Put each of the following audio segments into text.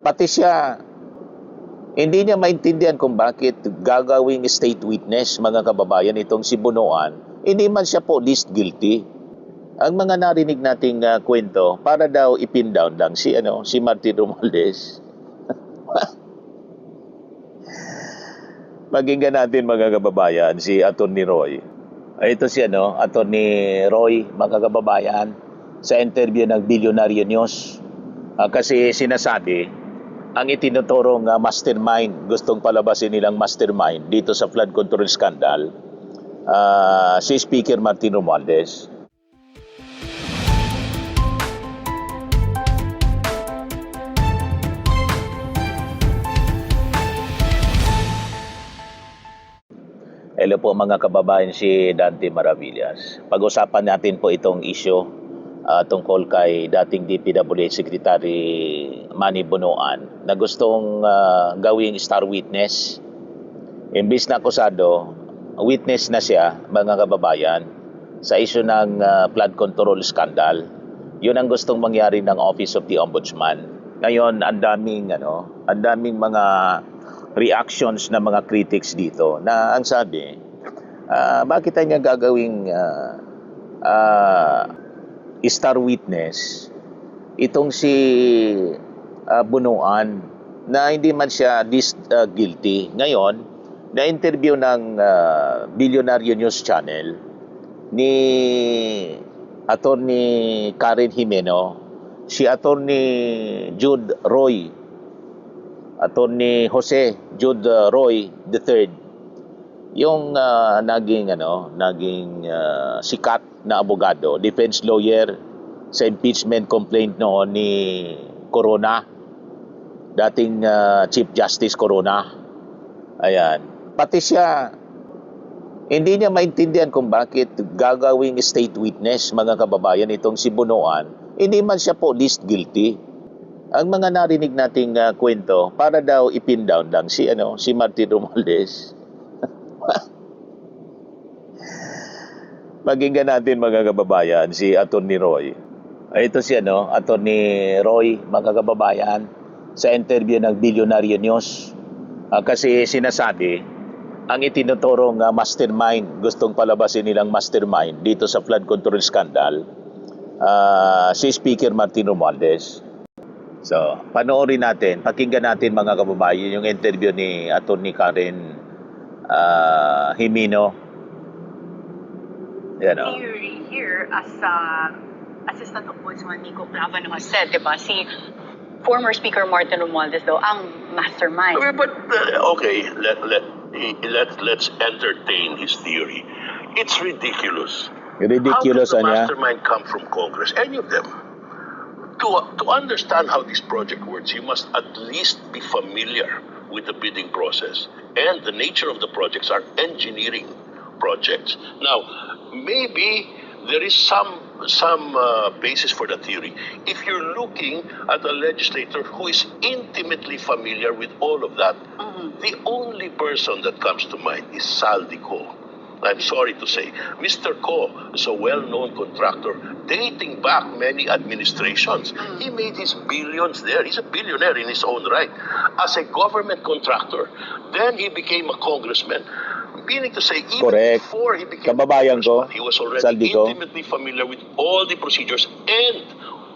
Pati siya, hindi niya maintindihan kung bakit gagawing state witness, mga kababayan, itong si Bunoan. Hindi man siya po least guilty. Ang mga narinig nating kwento, para daw ipin down lang si Martin Romualdez. Pakinggan natin, mga kababayan, si Atty. Roy. Ito si Atty. Roy, mga kababayan, sa interview ng Billionaire News. Kasi sinasabi, ang itinuturong mastermind, gustong palabasin nilang mastermind dito sa flood control scandal, si Speaker Martin Romualdez. Hello po, mga kababayan, si Dante Maravillas. Pag-usapan natin po itong issue tungkol kay dating DPWH Secretary Manny Bunoan na gustong gawing star witness. Imbis na akusado, witness na siya, mga kababayan, sa issue ng flood control scandal. Yun ang gustong mangyari ng Office of the Ombudsman. Ngayon, ang daming mga reactions ng mga critics dito na ang sabi, bakit niya gagawing star witness itong si Bunoan na hindi man siya guilty. Ngayon, na-interview ng Billionaire News Channel ni Atty. Karen Jimeno, si Atty. Jude Roy, Atty. Jose Jude Roy III, yung naging sikat na abogado, defense lawyer sa impeachment complaint noon ni Corona, dating Chief Justice Corona. Ayan. Pati siya, hindi niya maintindihan kung bakit gagawing state witness, mga kababayan, itong si Bunoan. Hindi man siya po least guilty. Ang mga narinig nating kwento, para daw ipin down lang si Martin Romualdez. Pakinggan natin, mga kababayan, si Atty. Roy. Ito si Atty. Roy, mga kababayan, sa interview ng Billionaire News. Kasi sinasabi, ang itinuturong mastermind, gustong palabasin nilang mastermind dito sa flood control scandal, si Speaker Martin Romualdez. So, panoorin natin, pakinggan natin, mga kababayan, yung interview ni Atty. Karen Jimeno. Theory here, as Assistant Ombudsman Nico Clavano has said, diba, si former Speaker Martin Romualdez daw ang mastermind. Okay, but let's entertain his theory. It's ridiculous. Ridiculous, How does the niya. mastermind come from Congress? Any of them? To understand how this project works, you must at least be familiar with the bidding process. And the nature of the projects are engineering projects. Now, maybe there is some basis for the theory. If you're looking at a legislator who is intimately familiar with all of that, the only person that comes to mind is Saldico. I'm sorry to say, Mr. Ko is a well-known contractor dating back many administrations. He made his billions there. He's a billionaire in his own right as a government contractor. Then he became a congressman. Meaning to say, even Correct. before he became Kababayan ko, he was already Saldico, intimately familiar with all the procedures and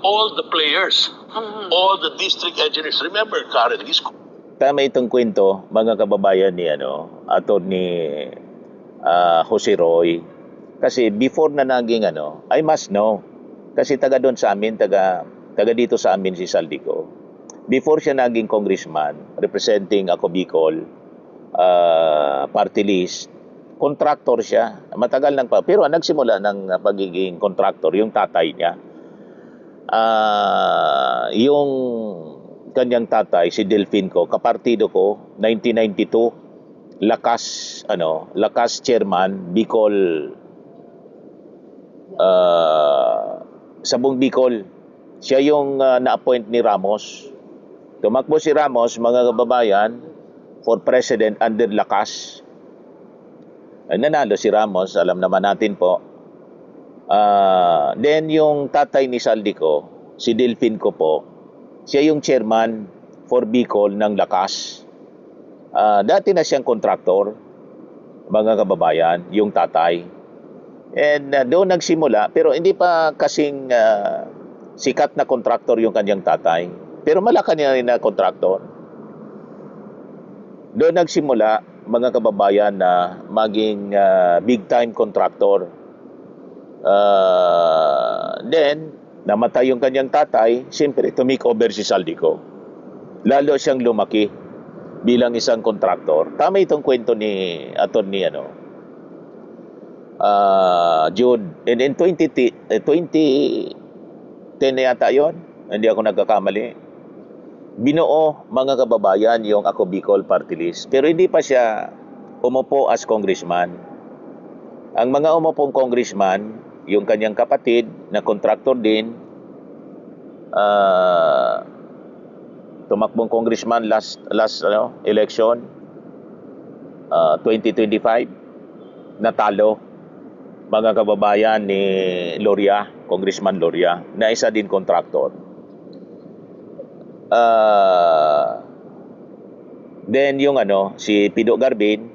all the players, all the district engineers. Remember, Karen, he's tama itong kwento, mga kababayan, ni Atty. Jose Roy. Kasi before na naging I must know. Kasi taga doon sa amin, taga dito sa amin si Saldico. Before siya naging congressman, representing ako Bicol, party list, contractor siya. Matagal nang pero nagsimula ng pagiging contractor yung tatay niya. Yung kanyang tatay, si Delfinco, kapartido ko, 1992, Lakas chairman, Bicol, Sabong Bicol. Siya yung na-appoint ni Ramos. Tumakbo si Ramos, mga kababayan, for president under Lakas. Nanalo si Ramos, alam naman natin po. Then yung tatay ni Saldico, si Delfinco po, siya yung chairman for Bicol ng lakas. Dati na siyang kontraktor, mga kababayan, yung tatay. And doon nagsimula, pero hindi pa kasing sikat na kontraktor yung kanyang tatay. Pero malaki niya rin na kontraktor. Doon nagsimula, mga kababayan, na maging big-time contractor. Then, namatay yung kanyang tatay, siyempre, tumake over si Saldico. Lalo siyang lumaki bilang isang kontraktor. Tama itong kwento ni Attorney Jude. And in 2010 na yata yun, hindi ako nagkakamali. Binuo, mga kababayan, yung Ako Bicol Party List. Pero hindi pa siya umupo as congressman. Ang mga umupong congressman, yung kanyang kapatid na kontraktor din, tumakbong congressman last election, 2025, natalo, mga kababayan, ni Loria, Congressman Loria, na isa din kontraktor. Then yung si Pido Garbin,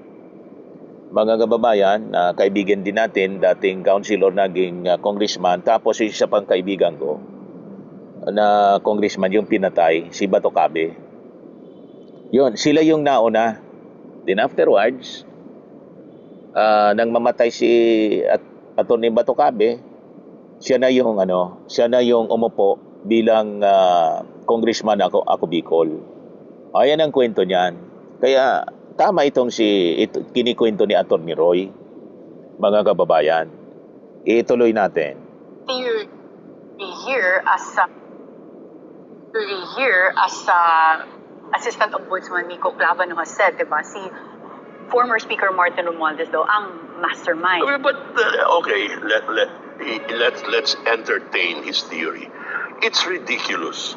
mga kababayan, kaibigan din natin, dating councilor, naging congressman, tapos isa pang kaibigan ko na congressman, yung pinatay, si Bato Cabe. Yun, sila yung nauna. Then afterwards, nang mamatay si Atty. Bato Cabe, siya na yung umupo bilang congressman ako Bicol. Ayan ang kwento niyan. Kaya tama itong kinikwento ni Atty. Roy, mga kababayan. Ituloy natin. Here as Assistant Ombudsman Nico Clavano has said, diba, si former Speaker Martin Romualdez daw ang mastermind. But okay, let's entertain his theory. It's ridiculous.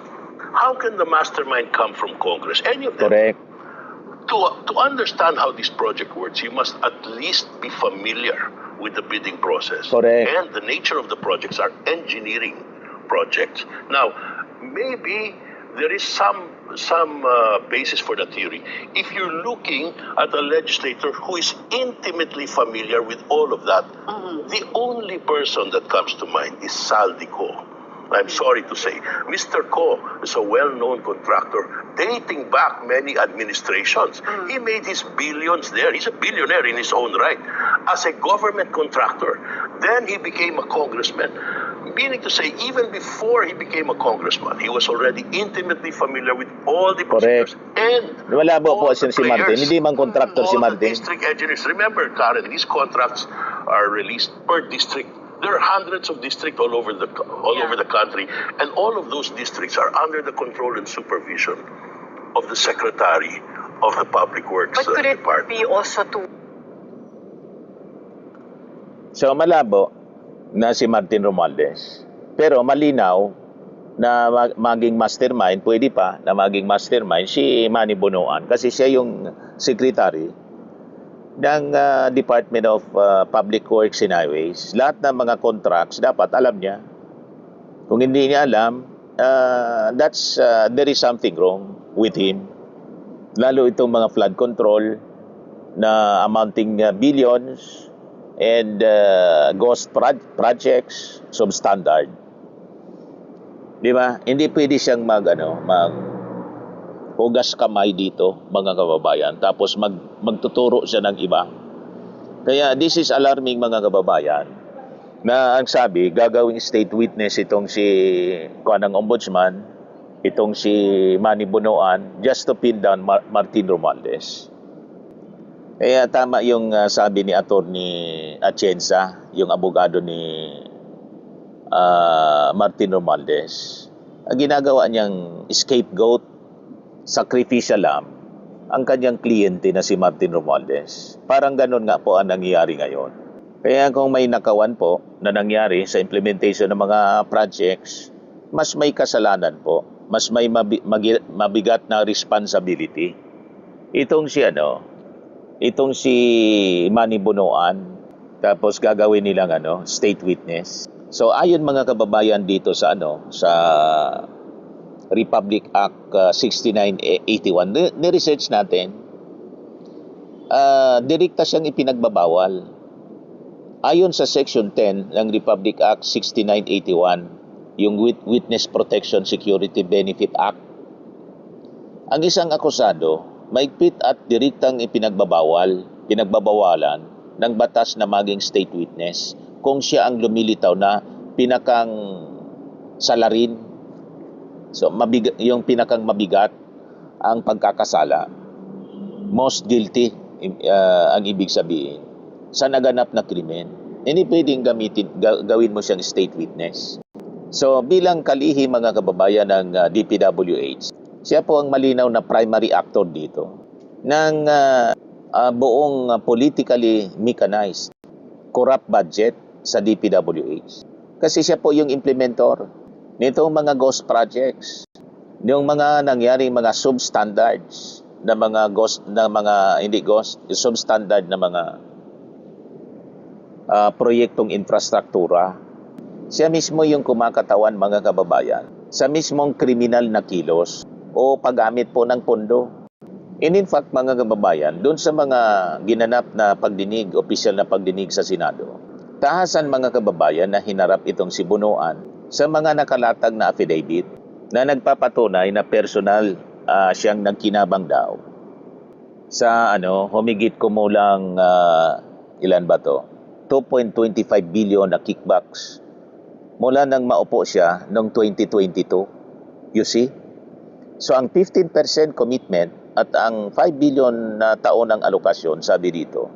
How can the mastermind come from Congress? Any of them? Correct. To understand how this project works, you must at least be familiar with the bidding process. Correct. And the nature of the projects are engineering projects. Now, maybe there is some basis for the theory. If you're looking at a legislator who is intimately familiar with all of that, the only person that comes to mind is Saldico. I'm sorry to say, Mr. Ko is a well-known contractor dating back many administrations. He made his billions there. He's a billionaire in his own right as a government contractor. Then he became a congressman. Meaning to say, even before he became a congressman, he was already intimately familiar with all the procedures. And Malabo po all si the Martin. players, Hindi man contractor si all the Martin. district engineers. Remember, Karen, these contracts are released per district. There are hundreds of districts all over the country, and all of those districts are under the control and supervision of the Secretary of the Public Works But could it Department. be also to So malabo na si Martin Romualdez. Pero malinaw na maging mastermind, pwede pa na maging mastermind si Manny Bonoan kasi siya yung secretary ng Department of Public Works and Highways. Lahat ng mga contracts dapat alam niya. Kung hindi niya alam, there is something wrong with him. Lalo itong mga flood control na amounting billions and ghost projects, substandard. Di ba? Hindi pwede siyang hugas kamay dito, mga kababayan, tapos magtuturo siya ng iba. Kaya this is alarming, mga kababayan, na ang sabi, gagawing state witness itong si kanang ombudsman, itong si Manny Bonoan, just to pin down Martin Romualdez. Kaya tama yung sabi ni Attorney Atienza, yung abogado ni Martin Romualdez. Ang ginagawa niyang scapegoat, sacrificial lamb, ang kanyang kliyente na si Martin Romualdez. Parang ganun nga po ang nangyayari ngayon. Kaya kung may nakawan po na nangyari sa implementation ng mga projects, mas may kasalanan po, mas may mabigat na responsibility. Itong si Manny Bonoan, tapos gagawin nilang state witness. So ayon, mga kababayan, dito sa Republic Act 6981. Ni-research natin, direkta siyang ipinagbabawal. Ayon sa Section 10 ng Republic Act 6981, yung Witness Protection Security Benefit Act, ang isang akusado maigpit at direktang pinagbabawalan ng batas na maging state witness kung siya ang lumilitaw na pinakang salarin. So, yung pinakang mabigat ang pagkakasala. Most guilty ang ibig sabihin sa naganap na krimen. Hindi pwedeng gawin mo siyang state witness. So, bilang kalihi mga kababayan ng DPWH, siya po ang malinaw na primary actor dito ng buong politically mechanized corrupt budget sa DPWH. Kasi siya po yung implementor nitong mga ghost projects, yung mga nangyaring mga substandards na mga substandard na mga proyektong infrastruktura. Siya mismo yung kumakatawan mga kababayan sa mismong kriminal na kilos o paggamit po ng pondo. And in fact, mga kababayan, doon sa mga ginanap na pagdinig, opisyal na pagdinig sa Senado, tahasan mga kababayan na hinarap itong si Bunuan sa mga nakalatag na affidavit na nagpapatunay na personal siyang nagkinabang daw sa humigit kumulang ilan ba to? 2.25 billion na kickbacks mula nang maupo siya noong 2022. You see? So ang 15% commitment at ang 5 billion na taon ng alokasyon, sabi dito,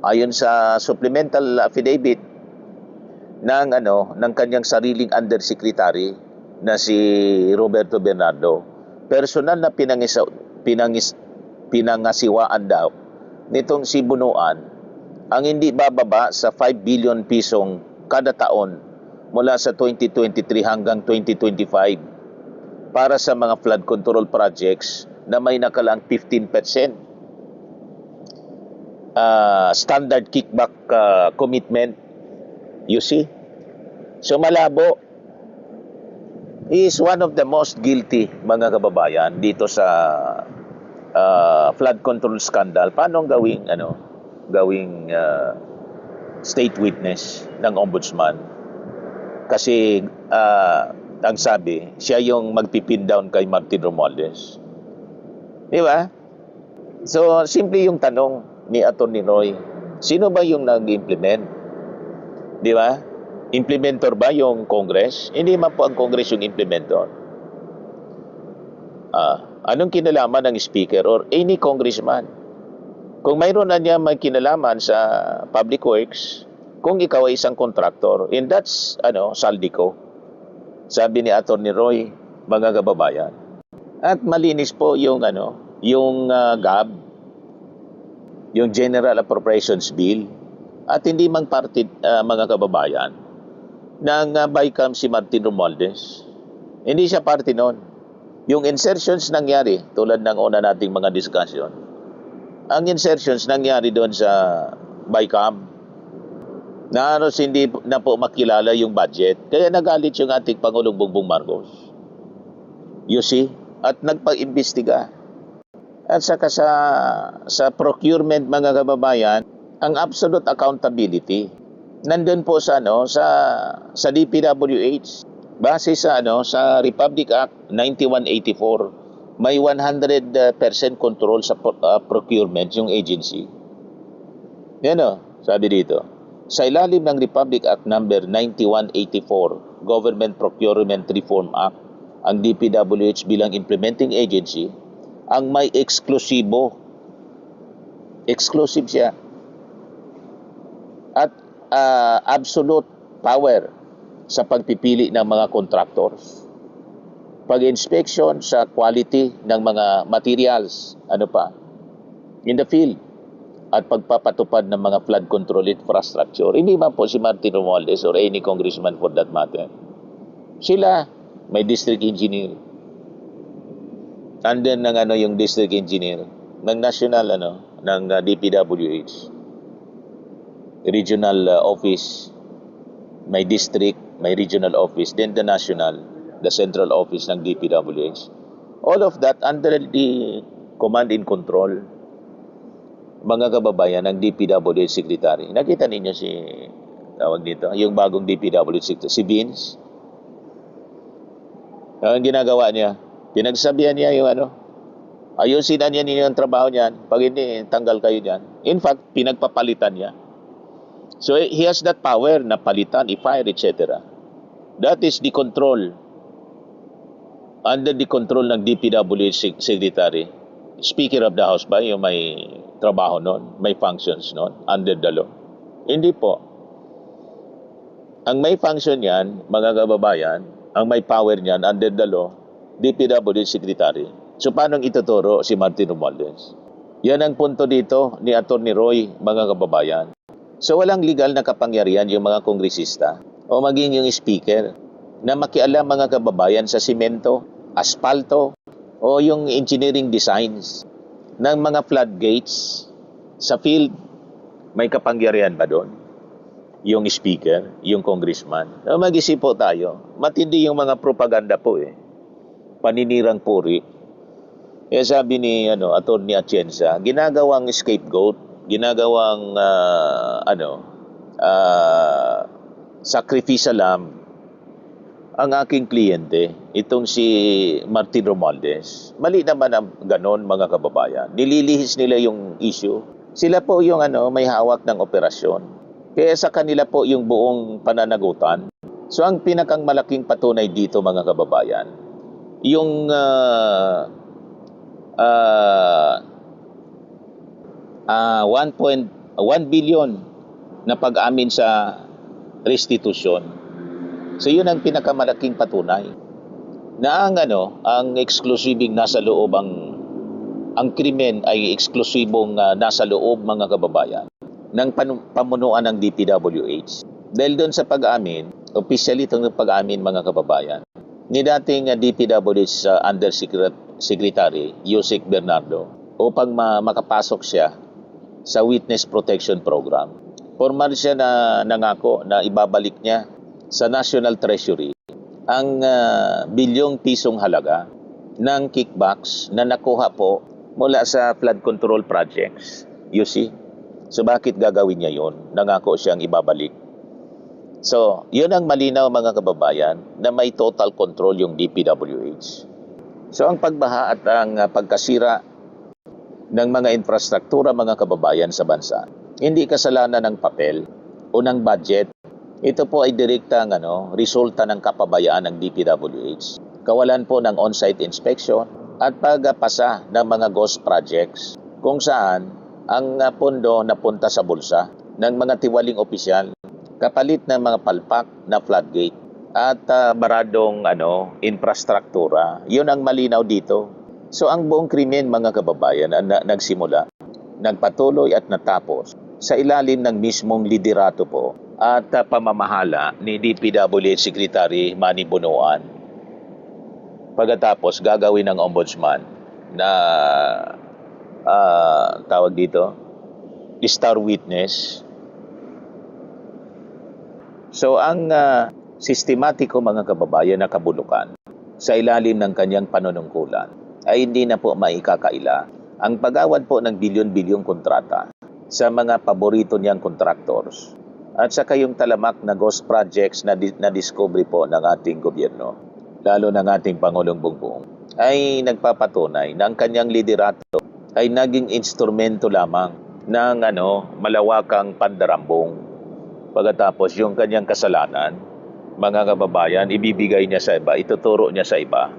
ayon sa supplemental affidavit ng kanyang sariling undersecretary na si Roberto Bernardo, personal na pinangasiwaan daw nitong si Bunuan ang hindi bababa sa 5 billion pisong kada taon mula sa 2023 hanggang 2025 para sa mga flood control projects na may nakalang 15% standard kickback commitment. You see? So malabo. He is one of the most guilty mga kababayan dito sa flood control scandal. Paano gawing state witness ng ombudsman? Kasi ang sabi, siya yung magpipin down kay Martin Romualdez. Di ba? So, simple yung tanong ni Atty. Roy, sino ba yung nag-implement? Di ba? Implementor ba yung Congress? Hindi man po ang Congress yung implementor. Anong kinalaman ng speaker or any congressman? Kung mayroon na niya may kinalaman sa public works, kung ikaw ay isang contractor, and that's, saldi ko. Sabi ni Atty. Roy, mga kababayan. At malinis po yung GAB, yung General Appropriations Bill, at hindi mang parte, mga kababayan, ng BICAM si Martin Romualdez. Hindi siya parte noon. Yung insertions nangyari, tulad ng una nating mga discussion, ang insertions nangyari doon sa BICAM, na hindi na po makilala yung budget. Kaya nagalit yung ating Pangulong Bongbong Marcos. You see? At nagpag-imbestiga. At saka sa procurement mga kababayan, ang absolute accountability nandun po sa DPWH. Base sa Republic Act 9184, may 100% control sa procurement yung agency. Yan sabi dito. Sa ilalim ng Republic Act number 9184, Government Procurement Reform Act, ang DPWH bilang implementing agency ang may exclusive siya at absolute power sa pagpipili ng mga contractors, pag-inspection sa quality ng mga materials, in the field, at pagpapatupad ng mga flood control infrastructure. Hindi man po si Martin Romualdez or any congressman for that matter. Sila, may district engineer. And then yung district engineer ng national ng DPWH. Regional office, may district, may regional office, then the national. the central office ng DPWH. All of that under the command and control, mga kababayan, ng DPWH Secretary. Nakita ninyo si, tawag dito, yung bagong DPWH Secretary, si Vince. Ang ginagawa niya, pinagsabihan niya yung ayusin na niya ninyo ang trabaho niyan. Pag hindi, tanggal kayo niyan. In fact, pinagpapalitan niya. So he has that power na palitan, i-fire, etc. That is the control, under the control ng DPWH Secretary. Speaker of the House ba yung may trabaho nun, may functions nun, under the law? Hindi po. Ang may function yan, mga kababayan, ang may power niyan under the law, DPWH Secretary. So paano ituturo si Martin Romualdez? Yan ang punto dito ni Atty. Roy, mga kababayan. So walang legal na kapangyarihan yung mga kongresista o maging yung speaker na makialam, mga kababayan, sa simento, aspalto o yung engineering designs ng mga floodgates sa field. May kapangyarihan ba doon? Yung speaker, yung congressman. So, mag-isip po tayo. Matindi yung mga propaganda po eh. Paninirang puri. Kaya sabi ni Atty. Atienza, ginagawang scapegoat, ginagawang sacrificial lamb ang aking kliyente, itong si Martin Romualdez. Mali naman ang ganon, mga kababayan. Nililihis nila yung issue. Sila po yung may hawak ng operasyon. Kaya sa kanila po yung buong pananagutan. So ang pinakang malaking patunay dito, mga kababayan, yung 1 billion na pag-amin sa restitution. So yun ang pinakamalaking patunay na ang eksklusibong nasa loob, ang krimen ay eksklusibong nasa loob, mga kababayan, ng pamunuan ng DPWH. Dahil doon sa pag-amin, officially itong pag-amin, mga kababayan, ni dating DPWH Undersecretary Yusek Bernardo, upang makapasok siya sa Witness Protection Program. Formal siya na nangako na ibabalik niya sa National Treasury ang bilyong pisong halaga ng kickbacks na nakuha po mula sa flood control projects. You see? So bakit gagawin niya yun? Nangako siyang ibabalik. So, yun ang malinaw, mga kababayan, na may total control yung DPWH. So ang pagbaha at ang pagkasira ng mga infrastruktura, mga kababayan, sa bansa, hindi kasalanan ng papel o ng budget. Ito po ay direktang resulta ng kapabayaan ng DPWH. Kawalan po ng on-site inspection at pagpasa ng mga ghost projects kung saan ang pondo napunta sa bulsa ng mga tiwaling opisyal kapalit ng mga palpak na floodgate at baradong infrastruktura. Yun ang malinaw dito. So ang buong krimen, mga kababayan, nagsimula, nagpatuloy at natapos sa ilalim ng mismong liderato po at pamamahala ni DPWH Secretary Manny Bonoan. Pagkatapos gagawin ng ombudsman na tawag dito, star witness. So ang sistematiko, mga kababayan, na kabulukan sa ilalim ng kanyang panunungkulan ay hindi na po maikakaila ang pag-awad po ng bilyon-bilyong kontrata sa mga paborito niyang contractors at saka yung talamak na ghost projects na discovery po ng ating gobyerno, lalo ng ating Pangulong Bongbong, ay nagpapatunay na ang kanyang liderato ay naging instrumento lamang ng malawakang pandarambong. Pagkatapos yung kanyang kasalanan, mga kababayan, ibibigay niya sa iba, ituturo niya sa iba.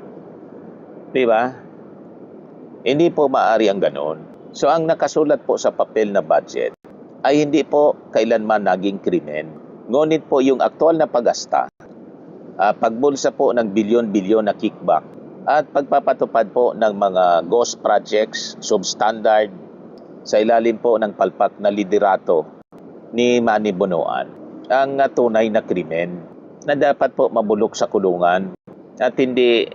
Di ba? Hindi po maaari ang ganon. So ang nakasulat po sa papel na budget ay hindi po kailanman naging krimen. Ngunit po yung aktual na pag-asta, pagbulsa po ng bilyon-bilyon na kickback at pagpapatupad po ng mga ghost projects, substandard, sa ilalim po ng palpak na liderato ni Manny Bonoan, ang tunay na krimen na dapat po mabulok sa kulungan at hindi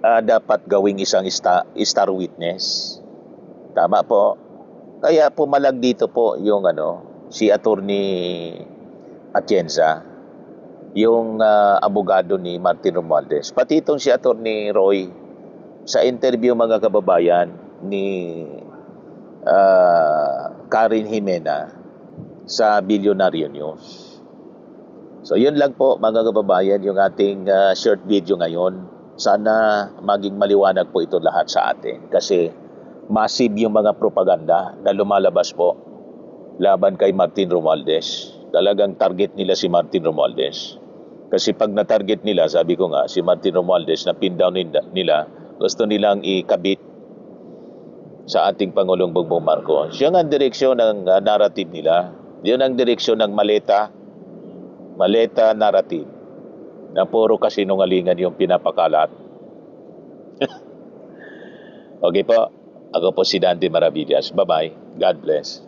dapat gawing isang star witness. Tama po. Kaya pumalag dito po yung si Atty. Atienza. yung abogado ni Martin Romualdez. Pati itong si Attorney Roy, sa interview mga kababayan ni Karen Jimena sa Billionaire News. So yun lang po mga kababayan yung ating short video ngayon. Sana maging maliwanag po ito lahat sa atin kasi massive yung mga propaganda na lumalabas po laban kay Martin Romualdez. Talagang target nila si Martin Romualdez. Kasi pag na-target nila, sabi ko nga, si Martin Romualdez na pin down nila, gusto nilang ikabit sa ating Pangulong Bongbong Marcos. Yan ang direksyon ng narrative nila. Yan ang direksyon ng maleta narrative na puro kasinungalingan yung pinapakalat. Okay po, ako po si Dante Maravillas. Bye-bye. God bless.